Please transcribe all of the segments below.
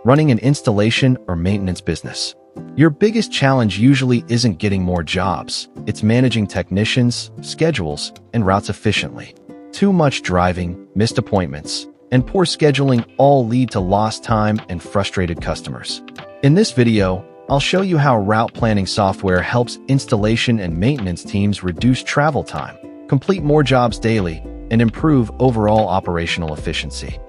running an installation or maintenance business. Your biggest challenge usually isn't getting more jobs, it's managing technicians, schedules, and routes efficiently. Too much driving, missed appointments, and poor scheduling all lead to lost time and frustrated customers. In this video, I'll show you how route planning software helps installation and maintenance teams reduce travel time, complete more jobs daily, and improve overall operational efficiency.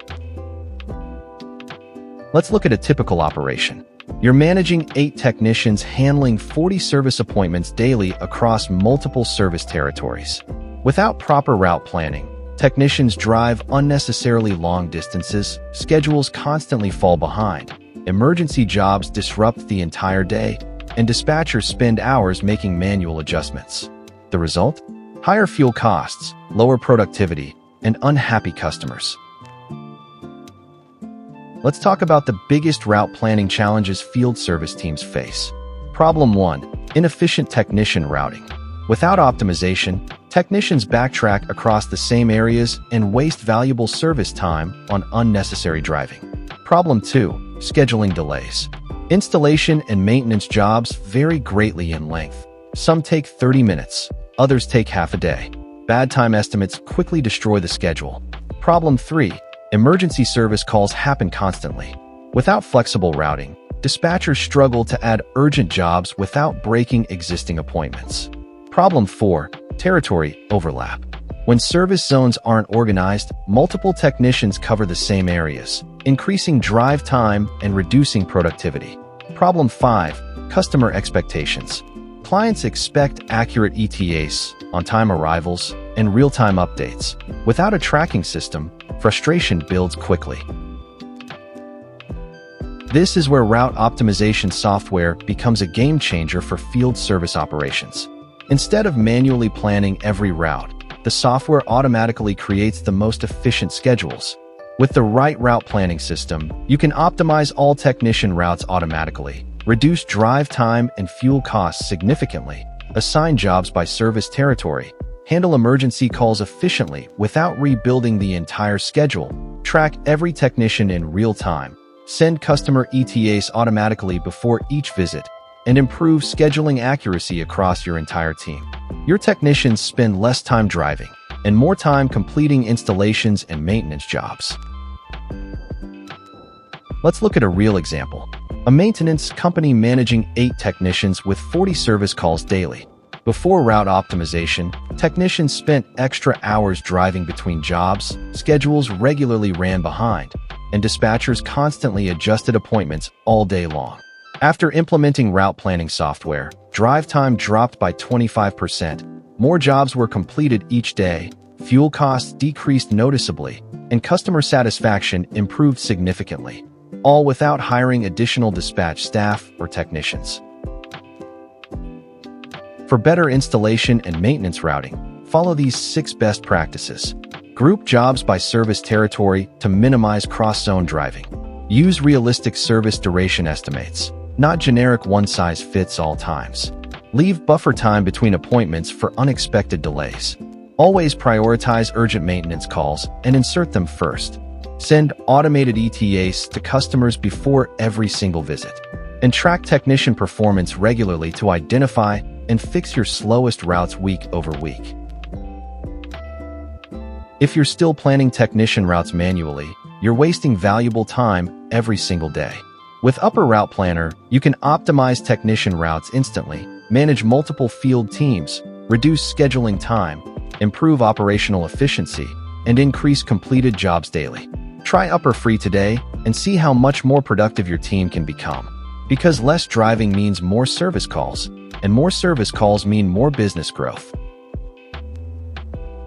Let's look at a typical operation. You're managing 8 technicians handling 40 service appointments daily across multiple service territories. Without proper route planning, technicians drive unnecessarily long distances, schedules constantly fall behind, emergency jobs disrupt the entire day, and dispatchers spend hours making manual adjustments. The result? Higher fuel costs, lower productivity, and unhappy customers. Let's talk about the biggest route planning challenges field service teams face. Problem 1. Inefficient technician routing. Without optimization, technicians backtrack across the same areas and waste valuable service time on unnecessary driving. Problem 2. Scheduling delays. Installation and maintenance jobs vary greatly in length. Some take 30 minutes, others take half a day. Bad time estimates quickly destroy the schedule. Problem 3. Emergency service calls happen constantly. Without flexible routing, dispatchers struggle to add urgent jobs without breaking existing appointments. Problem 4. Territory overlap. When service zones aren't organized, multiple technicians cover the same areas, increasing drive time and reducing productivity. Problem 5. Customer expectations. Clients expect accurate ETAs, on-time arrivals, and real-time updates. Without a tracking system, frustration builds quickly. This is where route optimization software becomes a game changer for field service operations. Instead of manually planning every route, the software automatically creates the most efficient schedules. With the right route planning system, you can optimize all technician routes automatically, reduce drive time and fuel costs significantly, assign jobs by service territory, handle emergency calls efficiently without rebuilding the entire schedule, track every technician in real time, send customer ETAs automatically before each visit, and improve scheduling accuracy across your entire team. Your technicians spend less time driving and more time completing installations and maintenance jobs. Let's look at a real example. A maintenance company managing 8 technicians with 40 service calls daily. Before route optimization, technicians spent extra hours driving between jobs, schedules regularly ran behind, and dispatchers constantly adjusted appointments all day long. After implementing route planning software, drive time dropped by 25%, more jobs were completed each day, fuel costs decreased noticeably, and customer satisfaction improved significantly, all without hiring additional dispatch staff or technicians. For better installation and maintenance routing, follow these 6 best practices. Group jobs by service territory to minimize cross-zone driving. Use realistic service duration estimates, not generic one-size-fits-all times. Leave buffer time between appointments for unexpected delays. Always prioritize urgent maintenance calls and insert them first. Send automated ETAs to customers before every single visit. And track technician performance regularly to identify and fix your slowest routes week over week. If you're still planning technician routes manually, you're wasting valuable time every single day. With Upper Route Planner, you can optimize technician routes instantly, manage multiple field teams, reduce scheduling time, improve operational efficiency, and increase completed jobs daily. Try Upper free today and see how much more productive your team can become. Because less driving means more service calls, and more service calls mean more business growth.